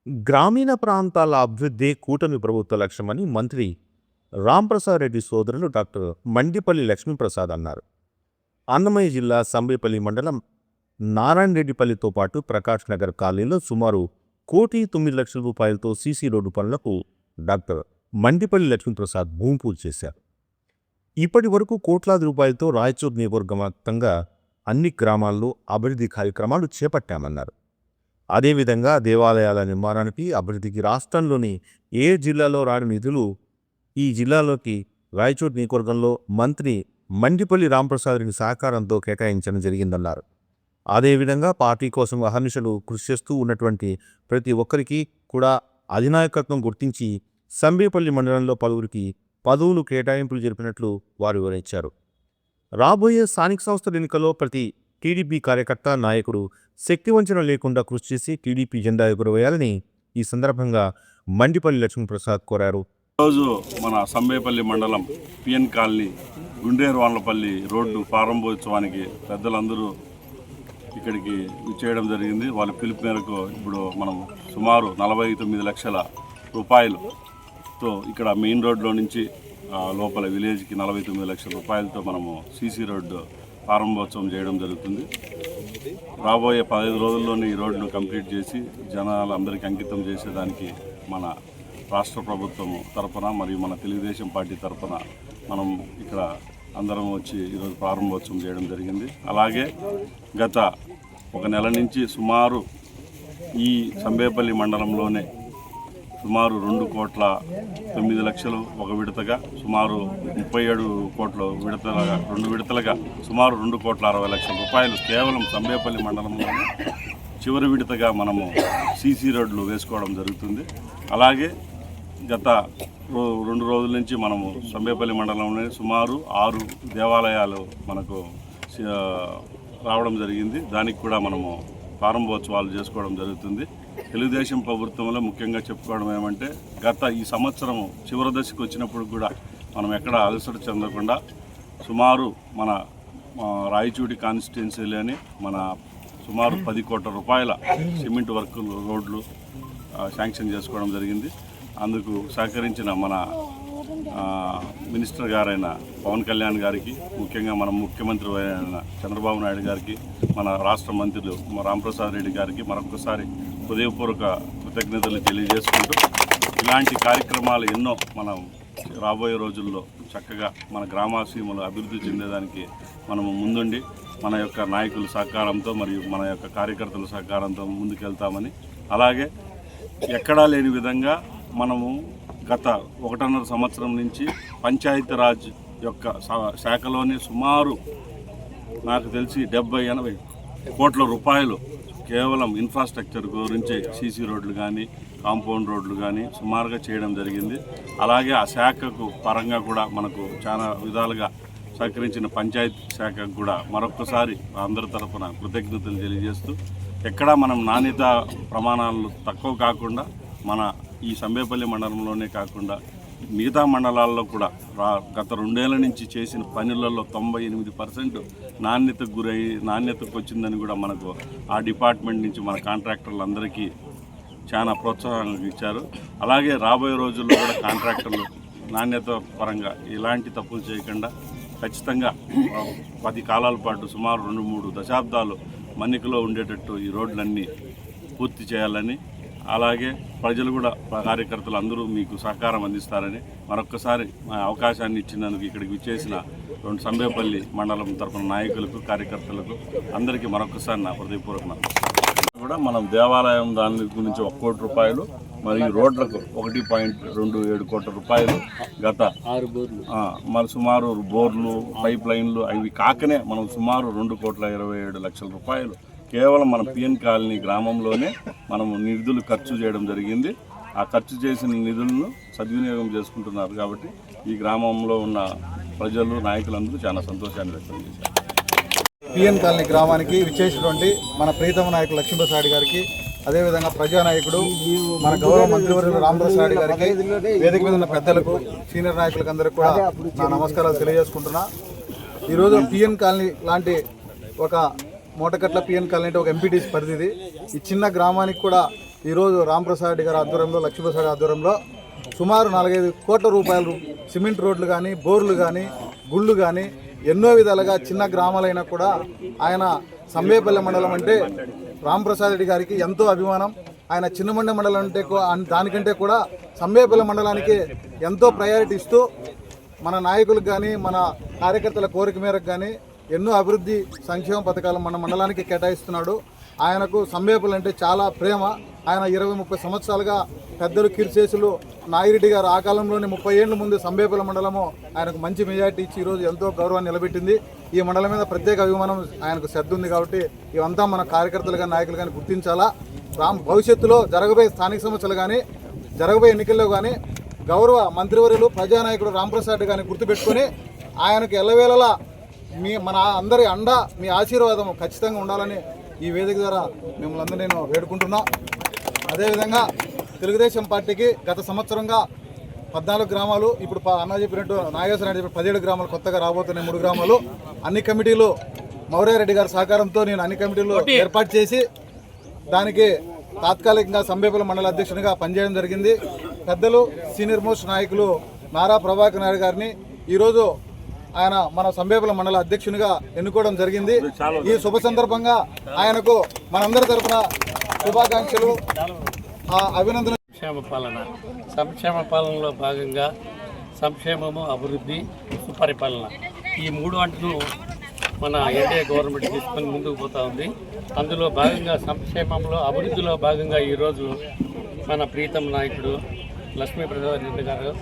గ్రామీణ ప్రాంతాల అభివృద్ధి కూటమి ప్రభుత్వ లక్ష్యమని మంత్రి రాంప్రసాద్ రెడ్డి సోదరులు డాక్టర్ మండిపల్లి లక్ష్మీప్రసాద్ అన్నారు. అన్నమయ్య జిల్లా సంబేపల్లి మండలం నారాయణరెడ్డిపల్లితో పాటు ప్రకాష్ నగర్ కాలనీలో సుమారు 1,9,00,000 రూపాయలతో సీసీ రోడ్డు పనులకు డాక్టర్ మండిపల్లి లక్ష్మీప్రసాద్ భూమి పూజ చేశారు. ఇప్పటి వరకు కోట్లాది రూపాయలతో రాయచూర్ నియోజకవర్గ వ్యాప్తంగా అన్ని గ్రామాల్లో అభివృద్ధి కార్యక్రమాలు చేపట్టామన్నారు. అదేవిధంగా దేవాలయాల నిర్మాణానికి అభివృద్ధికి రాష్ట్రంలోని ఏ జిల్లాలో రాని నిధులు ఈ జిల్లాలోకి రాయచూర్ నియోజకవర్గంలో మంత్రి మండిపల్లి రాంప్రసాద్ రెడ్డి సహకారంతో కేటాయించడం జరిగిందన్నారు. అదేవిధంగా పార్టీ కోసం అహర్నిశలు కృషి చేస్తూ ఉన్నటువంటి ప్రతి ఒక్కరికి కూడా అధినాయకత్వం గుర్తించి సంబేపల్లి మండలంలో పలువురికి పదవులు కేటాయింపులు జరిపినట్లు వారు వివరించారు. రాబోయే స్థానిక సంస్థల ఎన్నికల్లో ప్రతి టీడీపీ కార్యకర్త నాయకుడు శక్తివంచన లేకుండా కృషి చేసి టీడీపీ జెండా ఎగురవేయాలని ఈ సందర్భంగా మండిపల్లి లక్ష్మీప్రసాద్ కోరారు. ఈరోజు మన సంబేపల్లి మండలం పిఎన్ కాలనీ గుండేరువాన్లపల్లి రోడ్డు ప్రారంభోత్సవానికి పెద్దలందరూ ఇక్కడికి చేయడం జరిగింది. వాళ్ళ పిలుపు మేరకు ఇప్పుడు మనం సుమారు 49 లక్షల రూపాయలతో ఇక్కడ మెయిన్ రోడ్లో నుంచి లోపల విలేజ్కి 49 లక్షల రూపాయలతో మనము సీసీ రోడ్డు ప్రారంభోత్సవం చేయడం జరుగుతుంది. రాబోయే 15 రోజుల్లోనే ఈ రోడ్డును కంప్లీట్ చేసి జనాలందరికీ అంకితం చేసేదానికి మన రాష్ట్ర ప్రభుత్వం తరఫున మరియు మన తెలుగుదేశం పార్టీ తరఫున మనం ఇక్కడ అందరం వచ్చి ఈరోజు ప్రారంభోత్సవం చేయడం జరిగింది. అలాగే గత ఒక నెల నుంచి సుమారు ఈ సంబేపల్లి మండలంలోనే సుమారు 2,09,00,000 ఒక విడతగా, సుమారు 37 కోట్ల విడతలుగా, 2 విడతలుగా సుమారు 2,60,00,000 రూపాయలు కేవలం సంబేపల్లి మండలంలోనే చివరి విడతగా మనము సీసీ రోడ్లు వేసుకోవడం జరుగుతుంది. అలాగే గత 2 రోజుల నుంచి మనము సంబేపల్లి మండలంలో సుమారు 6 దేవాలయాలు మనకు రావడం జరిగింది. దానికి కూడా మనము ప్రారంభోత్సవాలు చేసుకోవడం జరుగుతుంది. తెలుగుదేశం ప్రభుత్వంలో ముఖ్యంగా చెప్పుకోవడం ఏమంటే గత ఈ సంవత్సరం చివరి దశకు వచ్చినప్పుడు కూడా మనం ఎక్కడ అలసట చెందకుండా సుమారు మన రాయచూడి కాన్స్టిట్యున్సీలోని మన సుమారు 10 కోట్ల రూపాయల సిమెంట్ వర్కులు రోడ్లు శాంక్షన్ చేసుకోవడం జరిగింది. అందుకు సహకరించిన మన మినిస్టర్ గారైన పవన్ కళ్యాణ్ గారికి, ముఖ్యంగా మన ముఖ్యమంత్రి అయిన చంద్రబాబు నాయుడు గారికి, మన రాష్ట్ర మంత్రులు రాంప్రసాద్ రెడ్డి గారికి మరొకసారి హృదయపూర్వక కృతజ్ఞతలు తెలియజేసుకుంటూ ఇలాంటి కార్యక్రమాలు ఎన్నో మనం రాబోయే రోజుల్లో చక్కగా మన గ్రామాసీమలు అభివృద్ధి చెందేదానికి మనము ముందుండి మన యొక్క నాయకుల సహకారంతో మరియు మన యొక్క కార్యకర్తల సహకారంతో ముందుకెళ్తామని, అలాగే ఎక్కడా లేని విధంగా మనము గత 1.5 సంవత్సరం నుంచి పంచాయతీరాజ్ యొక్క శాఖలోనే సుమారు నాకు తెలిసి 70-80 కోట్ల రూపాయలు కేవలం ఇన్ఫ్రాస్ట్రక్చర్ గురించి సీసీ రోడ్లు కానీ కాంపౌండ్ రోడ్లు కానీ సుమారుగా చేయడం జరిగింది. అలాగే ఆ శాఖకు పరంగా కూడా మనకు చాలా విధాలుగా సహకరించిన పంచాయతీ శాఖకు కూడా మరొకసారి అందరి తరఫున కృతజ్ఞతలు తెలియజేస్తూ ఎక్కడా మనం నాణ్యత ప్రమాణాలు తక్కువ కాకుండా మన ఈ సంబేపల్లి మండలంలోనే కాకుండా మిగతా మండలాల్లో కూడా గత 2 ఏళ్ల నుంచి చేసిన పనులలో 98% నాణ్యతకు వచ్చిందని కూడా మనకు ఆ డిపార్ట్మెంట్ నుంచి మన కాంట్రాక్టర్లందరికీ చాలా ప్రోత్సాహం ఇచ్చారు. అలాగే రాబోయే రోజుల్లో కూడా కాంట్రాక్టర్లు నాణ్యత పరంగా ఎలాంటి తప్పులు చేయకుండా ఖచ్చితంగా 10 కాలాల పాటు సుమారు 2-3 దశాబ్దాలు మన్నికలో ఉండేటట్టు ఈ రోడ్లన్నీ పూర్తి చేయాలని, అలాగే ప్రజలు కూడా కార్యకర్తలు అందరూ మీకు సహకారం అందిస్తారని మరొక్కసారి అవకాశాన్ని ఇచ్చినందుకు ఇక్కడికి విచ్చేసిన సంబేపల్లి మండలం తరఫున నాయకులకు, కార్యకర్తలకు అందరికీ మరొక్కసారి నా హృదయపూర్వక కూడా మనం దేవాలయం దాని గురించి 1 కోటి రూపాయలు మరియు రోడ్లకు 1.27 కోట్ల రూపాయలు గత మరి సుమారు బోర్లు, పైప్ లైన్లు అవి కాకనే మనం సుమారు 2,27,00,000 రూపాయలు కేవలం మన పిఎన్ కాలనీ గ్రామంలోనే మనము నిధులు ఖర్చు చేయడం జరిగింది. ఆ ఖర్చు చేసిన నిధులను సద్వినియోగం చేసుకుంటున్నారు. కాబట్టి ఈ గ్రామంలో ఉన్న ప్రజలు, నాయకులందరూ చాలా సంతోషాన్ని వ్యక్తం చేశారు. పిఎన్ కాలనీ గ్రామానికి విచ్చేసినటువంటి మన ప్రీతమ నాయకుడు లక్ష్మీప్రసాద్ గారికి, అదేవిధంగా ప్రజానాయకుడు మన గౌరవ మంత్రివర్యులు రాంప్రసాద్ గారికి, వేదిక మీద ఉన్న పెద్దలకు, సీనియర్ నాయకులకు అందరికీ కూడా నా నమస్కారాలు తెలియజేసుకుంటున్నా. ఈరోజు పిఎన్ కాలనీ లాంటి ఒక మూటకట్ల పిఎన్ కాలనీ అంటే ఒక ఎంపీటీసీ పరిధిది. ఈ చిన్న గ్రామానికి కూడా ఈరోజు రాంప్రసాద్ రెడ్డి గారి ఆధ్వర్యంలో, లక్ష్మీప్రసాద్ ఆధ్వర్యంలో సుమారు 4-5 కోట్ల రూపాయలు సిమెంట్ రోడ్లు కానీ, బోర్లు కానీ, గుళ్ళు కానీ ఎన్నో విధాలుగా చిన్న గ్రామాలైనా కూడా ఆయన సంబేపల్లి మండలం అంటే రాంప్రసాద్ రెడ్డి గారికి ఎంతో అభిమానం. ఆయన చిన్నమండ మండలం అంటే దానికంటే కూడా సంబేపల్లి మండలానికి ఎంతో ప్రయారిటీ ఇస్తూ మన నాయకులకు కానీ, మన కార్యకర్తల కోరిక మేరకు కానీ ఎన్నో అభివృద్ధి సంక్షేమ పథకాలు మన మండలానికి కేటాయిస్తున్నాడు. ఆయనకు సంబేపల్లి అంటే చాలా ప్రేమ. ఆయన 20-30 సంవత్సరాలుగా పెద్దలు కీర్తిశేషులు నాగిరెడ్డి గారు ఆ కాలంలోనే 30 ఏళ్ల ముందు సంబేపల్లి మండలము ఆయనకు మంచి మెజార్టీ ఇచ్చి ఈరోజు ఎంతో గౌరవాన్ని నిలబెట్టింది. ఈ మండలం మీద ప్రత్యేక అభిమానం ఆయనకు శ్రద్ధ ఉంది. కాబట్టి ఇవంతా మన కార్యకర్తలు కానీ, నాయకులు కానీ గుర్తించాలా. భవిష్యత్తులో జరగబోయే స్థానిక సమస్యలు కానీ, జరగబోయే ఎన్నికల్లో కానీ గౌరవ మంత్రివర్యులు ప్రజానాయకుడు రాంప్రసాద్ గారిని గుర్తుపెట్టుకొని ఆయనకు ఎల్లవేళలా మన అందరి అండ, మీ ఆశీర్వాదం ఖచ్చితంగా ఉండాలని ఈ వేదిక ద్వారా మిమ్మల్ని అందరూ నేను వేడుకుంటున్నా. అదేవిధంగా తెలుగుదేశం పార్టీకి గత సంవత్సరంగా 14 గ్రామాలు, ఇప్పుడు అన్న చెప్పినట్టు నాగేశ్వర రెడ్డి 17 గ్రామాలు కొత్తగా రాబోతున్నాయి, 3 గ్రామాలు. అన్ని కమిటీలు మౌర్యారెడ్డి గారి సహకారంతో నేను అన్ని కమిటీలు ఏర్పాటు చేసి దానికి తాత్కాలికంగా సంబేపల్లి మండల అధ్యక్షునిగా పనిచేయడం జరిగింది. పెద్దలు సీనియర్ మోస్ట్ నాయకులు నారా ప్రభాకర్ నాయుడు గారిని ఈరోజు ఆయన మన సంబేపల్లి మండల అధ్యక్షునిగా ఎన్నుకోవడం జరిగింది. ఈ శుభ సందర్భంగా ఆయనకు మనందరి తరఫున శుభాకాంక్షలు, అభినందనలు. సంక్షేమ పాలనలో భాగంగా సంక్షేమము, అభివృద్ధి, సుపరిపాలన ఈ 3 అంటను మన ఎన్డీఏ గవర్నమెంట్ తీసుకొని ముందుకు పోతూ ఉంది. అందులో భాగంగా సంక్షేమంలో, అభివృద్ధిలో భాగంగా ఈరోజు మన ప్రీతం నాయకుడు లక్ష్మీప్రసాద్ రెడ్డి గారు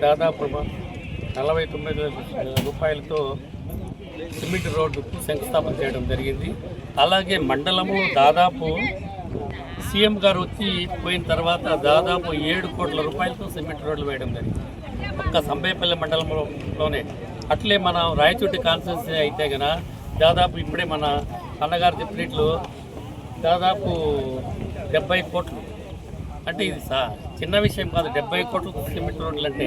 దాదాపు 49 లక్షల రూపాయలతో సిమెంట్ రోడ్డుకు శంకుస్థాపన చేయడం జరిగింది. అలాగే మండలము దాదాపు సీఎం గారు వచ్చి పోయిన తర్వాత దాదాపు 7 కోట్ల రూపాయలతో సిమెంట్ రోడ్లు వేయడం జరిగింది ఒక్క సంబేపల్లి మండలంలోనే. అట్లే మన రాయచోటి కాన్స్టిట్యున్సీ అయితే కనుక దాదాపు ఇప్పుడే మన అన్నగారు చెప్పినట్లు దాదాపు 70 కోట్లు. అంటే ఇది చిన్న విషయం కాదు, 70 కోట్లు సిమెంట్ రోడ్లు అంటే.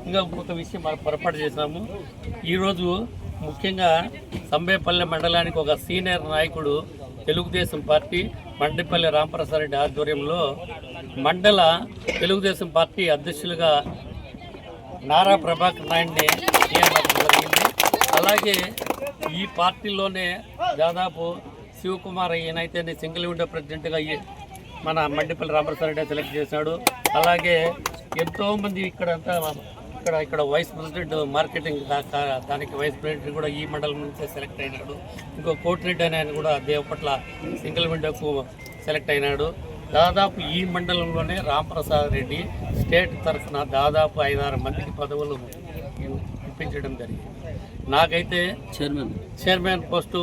ఇంకా ఇంకొక విషయం మనం పొరపాటు చేసినాము. ఈరోజు ముఖ్యంగా సంబేపల్లి మండలానికి ఒక సీనియర్ నాయకుడు తెలుగుదేశం పార్టీ మండిపల్లి రాంప్రసాద్ రెడ్డి ఆధ్వర్యంలో మండల తెలుగుదేశం పార్టీ అధ్యక్షులుగా నారా ప్రభాకర్ నాయుడిని నియమించడం జరిగింది. అలాగే ఈ పార్టీలోనే దాదాపు శివకుమార్ ఈయనైతే సింగిల్ విండో ప్రెసిడెంట్గా మన మండిపల్లి రాంప్రసాద్ రెడ్డి సెలెక్ట్ చేశాడు. అలాగే ఎంతోమంది ఇక్కడ వైస్ ప్రెసిడెంట్ మార్కెటింగ్ దానికి వైస్ ప్రెసిడెంట్ కూడా ఈ మండలం నుంచే సెలెక్ట్ అయినాడు. ఇంకో కోటిరెడ్డి అని ఆయన కూడా దేవపట్ల సింగిల్ విండోకు సెలెక్ట్ అయినాడు. దాదాపు ఈ మండలంలోనే రాంప్రసాద్ రెడ్డి స్టేట్ తరఫున దాదాపు 5-6 మందికి పదవులు ఇప్పించడం జరిగింది. నాకైతే చైర్మన్ పోస్టు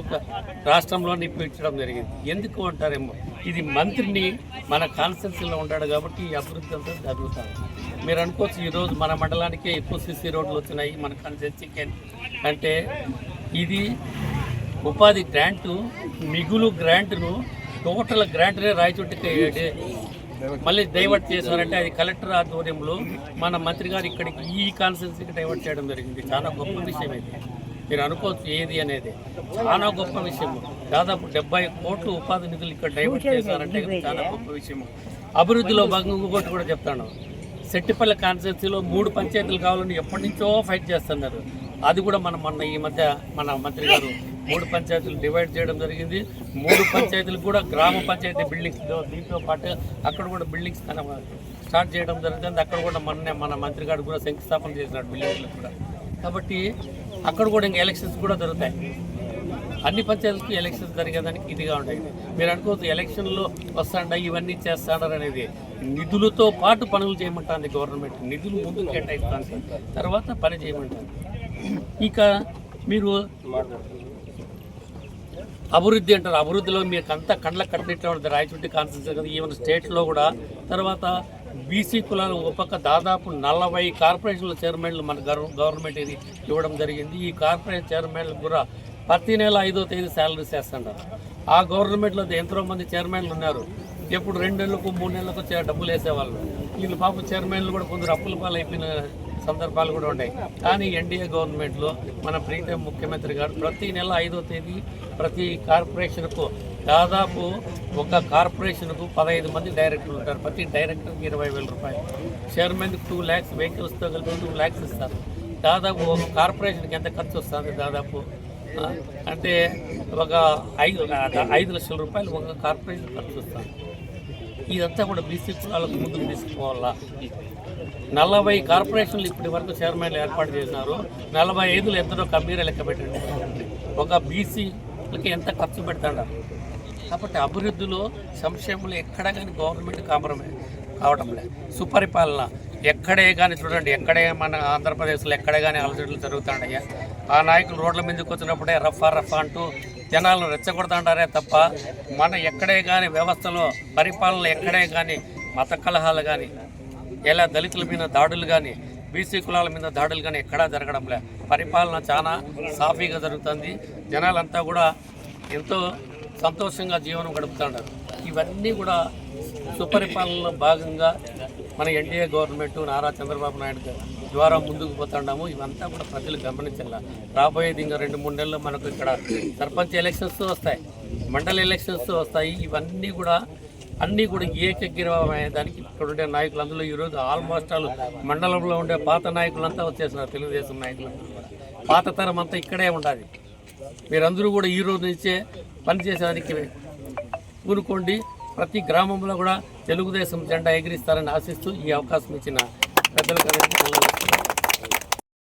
రాష్ట్రంలోనే ఇప్పించడం జరిగింది. ఎందుకు అంటారేమో, ఇది మంత్రిని మన కాన్స్టిట్యున్సీలో ఉంటాడు కాబట్టి ఈ అభివృద్ధి అంతా జరుగుతుంది. మీరు అనుకోవచ్చు ఈరోజు మన మండలానికే ఎక్కువ సిసి రోడ్లు వచ్చినాయి మన కాన్స్టిట్యున్సీకి అంటే ఇది ఉపాధి గ్రాంటు, మిగులు గ్రాంట్ను టోటల్ గ్రాంట్నే రాయచోటికి మళ్ళీ డైవర్ట్ చేశారంటే అది కలెక్టర్ ఆధ్వర్యంలో మన మంత్రి గారు ఇక్కడికి ఈ కాన్స్టిట్యున్సీకి డైవర్ట్ చేయడం జరిగింది. చాలా గొప్ప విషయం ఇది. మీరు అనుకోవచ్చు ఏది అనేది చాలా గొప్ప విషయం. దాదాపు 70 కోట్లు ఉపాధి నిధులు ఇక్కడ డైవర్ట్ చేశారంటే చాలా గొప్ప విషయం. అభివృద్ధిలో భాగంగా ఇంకోటి కూడా చెప్తాను. సెట్టిపల్లి కాన్స్టిట్యున్సీలో 3 పంచాయతీలు కావాలని ఎప్పటి నుంచో ఫైట్ చేస్తున్నారు. అది కూడా మొన్న ఈ మధ్య మన మంత్రి గారు 3 పంచాయతీలు డివైడ్ చేయడం జరిగింది. 3 పంచాయతీలు కూడా గ్రామ పంచాయతీ బిల్డింగ్స్ దీంతో పాటు అక్కడ కూడా బిల్డింగ్స్ స్టార్ట్ చేయడం జరుగుతుంది. అక్కడ కూడా మన మంత్రి గారు కూడా శంకుస్థాపన చేసినాడు బిల్డింగ్లు కూడా. కాబట్టి అక్కడ కూడా ఇంకా ఎలక్షన్స్ కూడా జరుగుతాయి. అన్ని పంచాయతీలకి ఎలక్షన్స్ జరిగేదానికి ఇదిగా ఉంటాయి. మీరు అనుకోవచ్చు ఎలక్షన్లో వస్తాడా ఇవన్నీ చేస్తాడారు అనేది. నిధులతో పాటు పనులు చేయమంటుంది గవర్నమెంట్. నిధులు ముందు కేటాయిస్తాను, తర్వాత పని చేయమంటుంది. ఇక మీరు అభివృద్ధి అంటారు. అభివృద్ధిలో మీకు అంతా కండ్లకు కట్టినట్టు ఉంటుంది రాయచోటి కాన్స్టిట్యున్సీ కదా, ఈవెన్ స్టేట్లో కూడా. తర్వాత బీసీ కులాలు ఒక పక్క దాదాపు 40 కార్పొరేషన్ల చైర్మన్లు మన గవర్నమెంట్ ఇది ఇవ్వడం జరిగింది. ఈ కార్పొరేషన్ చైర్మన్లకు కూడా ప్రతి నెల 5వ తేదీ శాలరీస్ వేస్తున్నారు. ఆ గవర్నమెంట్లో ఎంతోమంది చైర్మన్లు ఉన్నారు. ఎప్పుడు 2 నెలలకు 3 నెలలకు డబ్బులు వేసేవాళ్ళు. వీళ్ళు పాప చైర్మన్లు కూడా కొందరు అప్పుల పాలు అయిపోయిన సందర్భాలు కూడా ఉన్నాయి. కానీ ఎన్డీఏ గవర్నమెంట్లో మన ప్రీతం ముఖ్యమంత్రి గారు ప్రతి నెల 5వ తేదీ ప్రతి కార్పొరేషన్కు దాదాపు ఒక కార్పొరేషన్కు 15 మంది డైరెక్టర్లు ఉంటారు. ప్రతి డైరెక్టర్కి 20,000 రూపాయలు, చైర్మన్కి 2 lakhs, వెహికల్స్తో కలిపి 2 lakhs ఇస్తారు. దాదాపు ఒక కార్పొరేషన్కి ఎంత ఖర్చు వస్తుంది? దాదాపు అంటే ఒక 5 లక్షల రూపాయలు ఒక కార్పొరేషన్ ఖర్చు వస్తుంది. ఇదంతా కూడా బీసీ కులాలకు ముందుకు తీసుకుపోవాలా. 40 కార్పొరేషన్లు ఇప్పటి వరకు చైర్మన్లు ఏర్పాటు చేసినారు. 45లో ఎంతనో కమ్మీరే లెక్క పెట్టండి. ఒక బీసీలకి ఎంత ఖర్చు పెడతాడారు. కాబట్టి అభివృద్ధిలో సంక్షేమంలో ఎక్కడ కానీ గవర్నమెంట్ కాంప్రమైజ్ కావటం లేదు. సుపరిపాలన ఎక్కడే కానీ చూడండి, ఎక్కడే మన ఆంధ్రప్రదేశ్లో ఎక్కడే కానీ అలజడులు జరుగుతాడయ్యా. ఆ నాయకులు రోడ్ల మీదకి వచ్చినప్పుడే రఫా అంటూ జనాలను రెచ్చగొడతాండారే తప్ప మన ఎక్కడే కానీ వ్యవస్థలో పరిపాలనలో ఎక్కడే కానీ మత కలహాలు కానీ, ఎలా దళితుల మీద దాడులు కానీ, బీసీ కులాల మీద దాడులు కానీ ఎక్కడా జరగడం లే. పరిపాలన చాలా సాఫీగా జరుగుతుంది. జనాలంతా కూడా ఎంతో సంతోషంగా జీవనం గడుపుతున్నారు. ఇవన్నీ కూడా సుపరిపాలనలో భాగంగా మన ఎన్డీఏ గవర్నమెంట్ నారా చంద్రబాబు నాయుడు ద్వారా ముందుకు పోతున్నాము. ఇవంతా కూడా ప్రజలు గమనించాల. రాబోయేది ఇంకా 2-3 నెలల్లో మనకు ఇక్కడ సర్పంచ్ ఎలక్షన్స్ వస్తాయి, మండల ఎలక్షన్స్ వస్తాయి. ఇవన్నీ కూడా ఏకగ్రీవమయ్యేదానికి ఇక్కడ ఉండే నాయకులు, అందులో ఈరోజు ఆల్మోస్ట్ ఆల్ మండలంలో ఉండే పాత నాయకులంతా వచ్చేసినారు. తెలుగుదేశం నాయకులంతా కూడా పాత తరం అంతా ఇక్కడే ఉండాలి. మీరందరూ కూడా ఈ రోజు నుంచే పనిచేసేదానికి కూనుకోండి. ప్రతి గ్రామంలో కూడా తెలుగుదేశం జెండా ఎగిరిస్తారని ఆశిస్తూ ఈ అవకాశం ఇచ్చిన పెద్దలకు